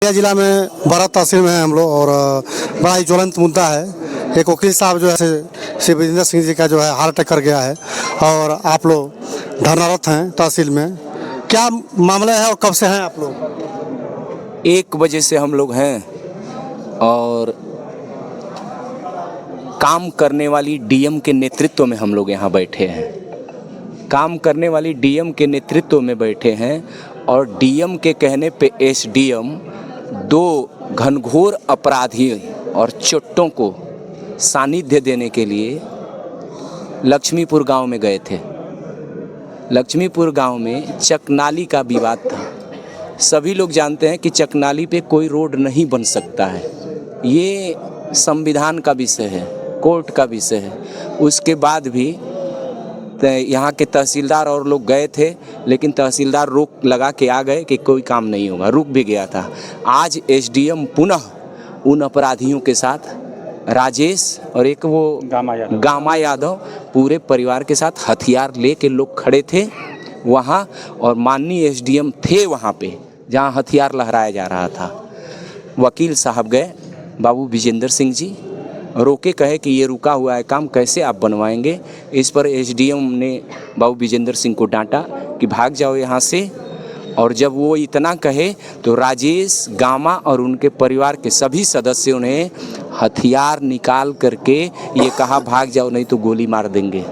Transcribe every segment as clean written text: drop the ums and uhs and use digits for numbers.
खगड़िया जिला में बारह तहसील में है हम लोग और बड़ा ही ज्वलंत मुद्दा है। एक वकील साहब जो है श्री विजेंद्र सिंह जी का जो है हार्ट अटैक कर गया है और आप लोग धरनारत हैं तहसील में। क्या मामला है और कब से हैं आप लोग? 1 बजे से हम लोग हैं और काम करने वाली डीएम के नेतृत्व में हम लोग यहाँ बैठे हैं। काम करने वाली डीएम के नेतृत्व में बैठे हैं और डीएम के कहने पे एसडीएम 2 घनघोर अपराधी और चोट्टों को सानिध्य देने के लिए लक्ष्मीपुर गांव में गए थे। लक्ष्मीपुर गांव में चकनाली का विवाद था। सभी लोग जानते हैं कि चकनाली पे कोई रोड नहीं बन सकता है, ये संविधान का विषय है, कोर्ट का विषय है। उसके बाद भी यहाँ के तहसीलदार और लोग गए थे, लेकिन तहसीलदार रोक लगा के आ गए कि कोई काम नहीं होगा, रुक भी गया था। आज एसडीएम पुनः उन अपराधियों के साथ राजेश और एक वो गामा यादव पूरे परिवार के साथ हथियार ले के लोग खड़े थे वहाँ, और माननीय एसडीएम थे वहाँ पे जहाँ हथियार लहराया जा रहा था। वकील साहब गए, बाबू विजेंद्र सिंह जी रोके, कहे कि ये रुका हुआ है काम कैसे आप बनवाएंगे। इस पर एसडीएम ने बाबू विजेंद्र सिंह को डांटा कि भाग जाओ यहाँ से। और जब वो इतना कहे तो राजेश, गामा और उनके परिवार के सभी सदस्यों ने हथियार निकाल करके ये कहा भाग जाओ नहीं तो गोली मार देंगे।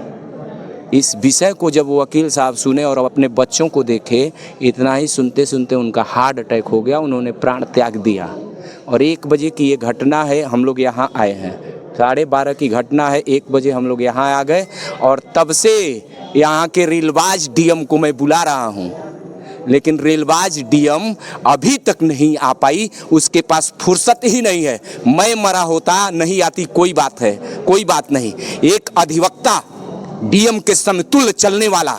इस विषय को जब वकील साहब सुने और अपने बच्चों को देखे, इतना ही सुनते सुनते उनका हार्ट अटैक हो गया, उन्होंने प्राण त्याग दिया। और 1 बजे की ये घटना है, हम लोग यहाँ आए हैं। 12:30 की घटना है, 1 बजे हम लोग यहाँ आ गए और तब से यहाँ के रेलबाज डीएम को मैं बुला रहा हूँ, लेकिन रेलबाज डीएम अभी तक नहीं आ पाई। उसके पास फुर्सत ही नहीं है। मैं मरा होता नहीं आती, कोई बात है, कोई बात नहीं। एक अधिवक्ता डीएम के समतुल्य चलने वाला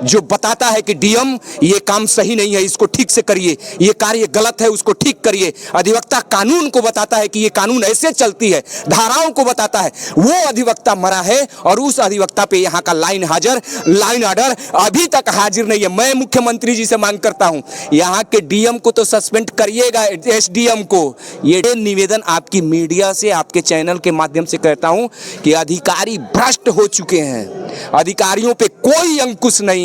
जो बताता है कि डीएम ये काम सही नहीं है, इसको ठीक से करिए, ये कार्य गलत है, उसको ठीक करिए। अधिवक्ता कानून को बताता है कि ये कानून ऐसे चलती है, धाराओं को बताता है। वो अधिवक्ता मरा है और उस अधिवक्ता पे यहाँ का लाइन ऑर्डर अभी तक हाजिर नहीं है। मैं मुख्यमंत्री जी से मांग करता हूँ, यहाँ के डीएम को तो सस्पेंड करिएगा, एसडीएम को। ये निवेदन आपकी मीडिया से, आपके चैनल के माध्यम से कहता हूँ कि अधिकारी भ्रष्ट हो चुके हैं। अधिकारियों पे कोई अंकुश नहीं है।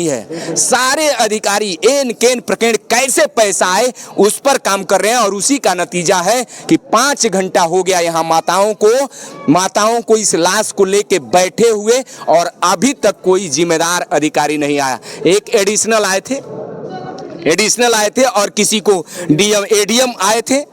सारे अधिकारी एन केन प्रकेंड कैसे पैसा आए उस पर काम कर रहे हैं और उसी का नतीजा है कि 5 घंटा हो गया यहाँ माताओं को इस लाश को लेके बैठे हुए और अभी तक कोई जिम्मेदार अधिकारी नहीं आया। एक एडिशनल आए थे और किसी को एडीएम आए थे,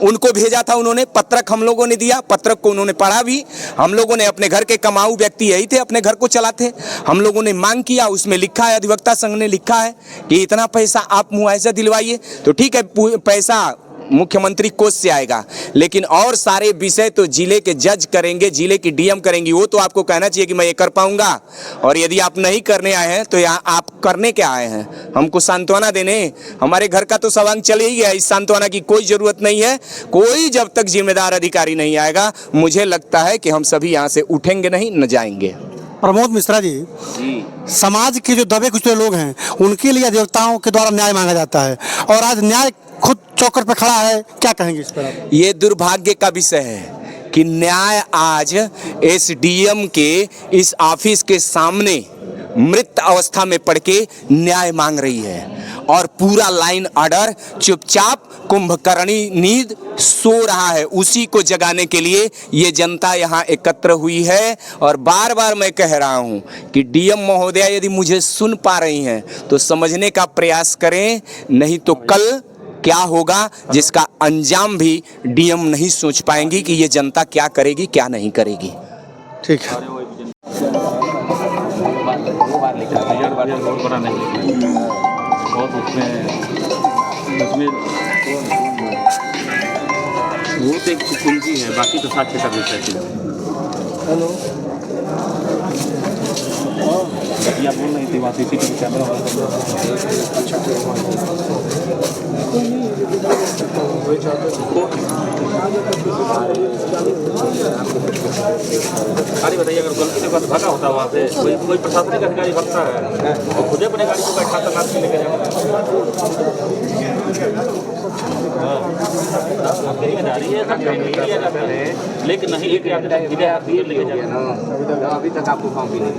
उनको भेजा था उन्होंने। पत्रक हम लोगों ने दिया, पत्रक को उन्होंने पढ़ा भी। हम लोगों ने अपने घर के कमाऊ व्यक्ति यही थे, अपने घर को चलाते। हम लोगों ने मांग किया, उसमें लिखा है, अधिवक्ता संघ ने लिखा है कि इतना पैसा आप मुआवजा दिलवाइए। तो ठीक है, पैसा मुख्यमंत्री कोष से आएगा, लेकिन और सारे विषय तो जिले के जज करेंगे, जिले की डीएम करेंगी। वो तो आपको कहना चाहिए कि मैं ये कर पाऊंगा। और यदि आप नहीं करने आए हैं तो यहाँ आप करने क्या आए हैं? हमको सांत्वना देने? हमारे घर का तो सवांग चल ही गया, इस सांत्वना की कोई जरूरत नहीं है। कोई जब तक जिम्मेदार अधिकारी नहीं आएगा, मुझे लगता है कि हम सभी यहाँ से उठेंगे नहीं, न जाएंगे। प्रमोद मिश्रा जी, समाज के जो दबे कुचले लोग हैं उनके लिए अधिवक्ताओं के द्वारा न्याय मांगा जाता है और आज न्याय खुद चौकट पर खड़ा है, क्या कहेंगे इस पर आप? ये दुर्भाग्य का विषय है कि न्याय आज एसडीएम के इस ऑफिस के सामने मृत अवस्था में पड़ के न्याय मांग रही है और पूरा लाइन ऑर्डर चुपचाप कुंभकर्णी नींद सो रहा है। उसी को जगाने के लिए ये जनता यहाँ एकत्र हुई है। और बार बार मैं कह रहा हूँ कि डीएम महोदया यदि मुझे सुन पा रही हैं तो समझने का प्रयास करें, नहीं तो कल क्या होगा जिसका अंजाम भी डीएम नहीं सोच पाएंगी कि ये जनता क्या करेगी, क्या नहीं करेगी। ठीक है। वो तो एक कुंजी है, बाकी तो साथ का विषय है। हेलो, आप बोल रही थी वहाँ सीसीटीवी कैमरा गाड़ी बताइए, अगर गलती से बस भागा होता वहाँ से, कोई प्रशासनिक अधिकारी भागता है तो खुद अपने गाड़ी को बैठा कर लेके जाएगा। जिम्मेदारी है सब काम नहीं किया जाता है, लेकिन नहीं लेके आते सीधे आप लेके जाते हैं। अभी तक आपको काम भी नहीं